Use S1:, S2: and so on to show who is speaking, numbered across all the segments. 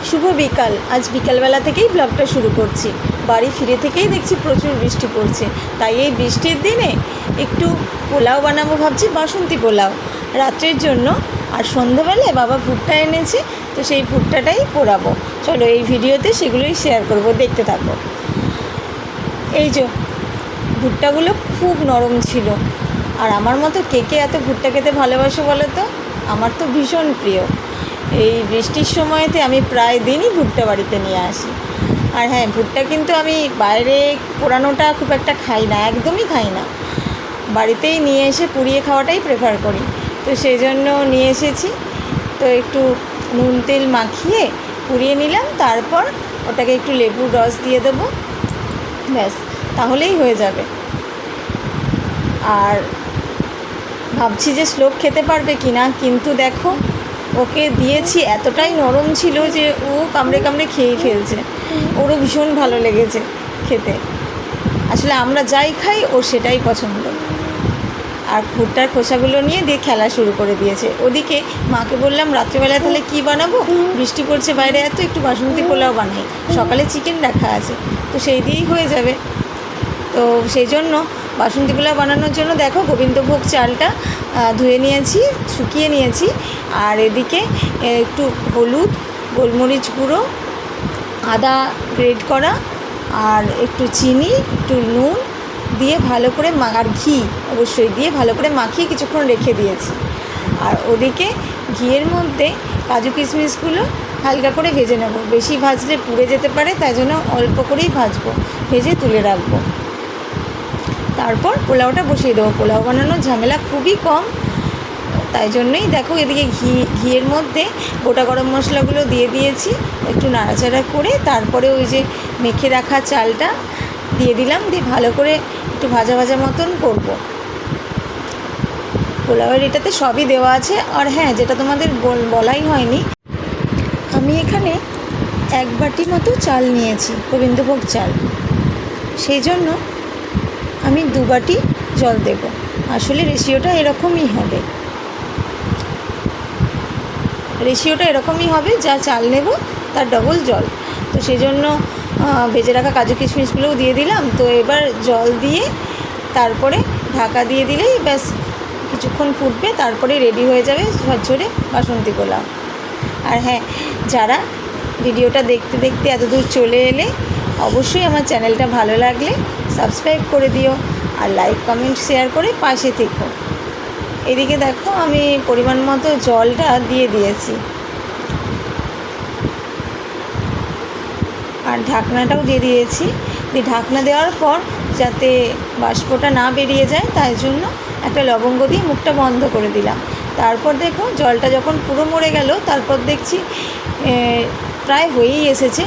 S1: শুভ বিকাল। আজ বিকালবেলা থেকেই ব্লগটা শুরু করছি। বাড়ি ফিরে থেকেই দেখছি প্রচুর বৃষ্টি পড়ছে, তাই এই বৃষ্টির দিনে একটু পোলাও বানাবো ভাবছি, বাসন্তী পোলাও রাত্রের জন্য। আর সন্ধ্যাবেলায় বাবা ভুট্টা এনেছে, তো সেই ভুট্টাটাই পোড়াবো। চলো এই ভিডিওতে সেগুলোই শেয়ার করব, দেখতে থাকো। এই যে ভুট্টাগুলো খুব নরম ছিল। আর আমার মতো কে কে এত ভুট্টা খেতে ভালোবাসো বলো তো? আমার তো ভীষণ প্রিয়। এই বৃষ্টির সময়তে আমি প্রায় দিনই ভুট্টা বাড়িতে নিয়ে আসি। আর হ্যাঁ, ভুট্টা কিন্তু আমি বাইরে পোড়ানোটা খুব একটা খাই না, একদমই খাই না। বাড়িতেই নিয়ে এসে পুড়িয়ে খাওয়াটাই প্রেফার করি। তো সেই জন্য নিয়ে এসেছি। তো একটু নুন তেল মাখিয়ে পুড়িয়ে নিলাম, তারপর ওটাকে একটু লেবুর রস দিয়ে দেবো, ব্যাস তাহলেই হয়ে যাবে। আর ভাবছি যে শ্লোক খেতে পারবে কি না, কিন্তু দেখো ওকে দিয়েছি, এতটাই নরম ছিল যে ও কামড়ে কামড়ে খেয়েই ফেলছে। ওরও ভীষণ ভালো লেগেছে খেতে। আসলে আমরা যাই খাই ও সেটাই পছন্দ। আর ভুট্টার খোসাগুলো নিয়ে দিয়ে খেলা শুরু করে দিয়েছে। ওদিকে মাকে বললাম রাত্রিবেলা তাহলে কী বানাবো, বৃষ্টি পড়ছে বাইরে, একটু বাসন্তী পোলাও বানাই, সকালে চিকেন রাখা আছে, তো সেই দিয়েই হয়ে যাবে। তো সেই জন্য বাসন্তী পোলাও বানানোর জন্য দেখো গোবিন্দভোগ চালটা ধুয়ে নিয়েছি, শুকিয়ে নিয়েছি। আর এদিকে একটু হলুদ, গোলমরিচ গুঁড়ো, আদা গ্রেট করা, আর একটু চিনি, একটু নুন দিয়ে ভালো করে আর ঘি অবশ্যই দিয়ে ভালো করে মাখিয়ে কিছুক্ষণ রেখে দিয়েছি। আর ওদিকে ঘিয়ের মধ্যে কাজু কিশমিশগুলো হালকা করে ভেজে নেব। বেশি ভাজলে পুড়ে যেতে পারে, তাই জন্য অল্প করেই ভাজবো, ভেজে তুলে রাখবো। তারপর পোলাওটা বসিয়ে দেবো। পোলাও বানানোর ঝামেলা খুবই কম, তাই জন্যই দেখো এদিকে ঘিয়ের মধ্যে গোটা গরম মশলাগুলো দিয়ে দিয়েছি, একটু নাড়াচাড়া করে তারপরে ওই যে মেখে রাখা চালটা দিয়ে দিলাম, দিয়ে ভালো করে একটু ভাজা ভাজা মতন করব। পোলাওয়ের এটাতে সবই দেওয়া আছে। আর হ্যাঁ, যেটা তোমাদের বলাই হয়নি, আমি এখানে 1 বাটি মতো চাল নিয়েছি, গোবিন্দভোগ চাল, সেই জন্য আমি 2 বাটি জল দেব। আসলে রেশিওটা এরকমই হবে, যা চাল নেব তার ডবল জল। তো সেই জন্য ভেজে রাখা কাজু কিশমিশগুলোও দিয়ে দিলাম। তো এবার জল দিয়ে তারপরে ঢাকা দিয়ে দিলেই ব্যাস কিছুক্ষণ ফুটবে, তারপরে রেডি হয়ে যাবে ঝরঝরে বাসন্তী পোলাও। আর হ্যাঁ, যারা ভিডিওটা দেখতে দেখতে এতদূর চলে এলে অবশ্যই আমার চ্যানেলটা ভালো লাগলে সাবস্ক্রাইব করে দিও, আর লাইক কমেন্ট শেয়ার করে পাশে থেকো। এদিকে দেখো আমি পরিমাণ মতো জলটা দিয়ে দিয়েছি, আর ঢাকনাটাও দিয়ে দিয়েছি। ঢাকনা দেওয়ার পর যাতে বাষ্পটা না বেরিয়ে যায়, তাই জন্য একটা লবঙ্গ দিয়ে মুখটা বন্ধ করে দিলাম। তারপর দেখো জলটা যখন পুরো মরে গেল, তারপর দেখছি প্রায় হয়েই এসেছে।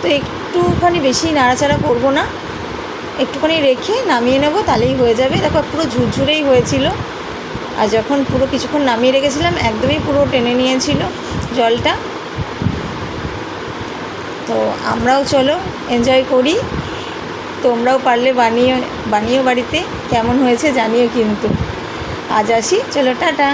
S1: তো একটুখানি বেশি নাড়াচাড়া করব না, একটুখানি রেখে নামিয়ে নেব, তাহলেই হয়ে যাবে। দেখো পুরো ঝুরঝুরেই হয়েছিল। আর যখন পুরো কিছুক্ষণ নামিয়ে রেখেছিলাম, একদমই পুরো টেনে নিয়েছিল জলটা। তো আমরাও চলো এনজয় করি। তোমরাও পারলে বানিও বাড়িতে। কেমন হয়েছে জানিও কিন্তু। আজ আসি, চলো টাটা।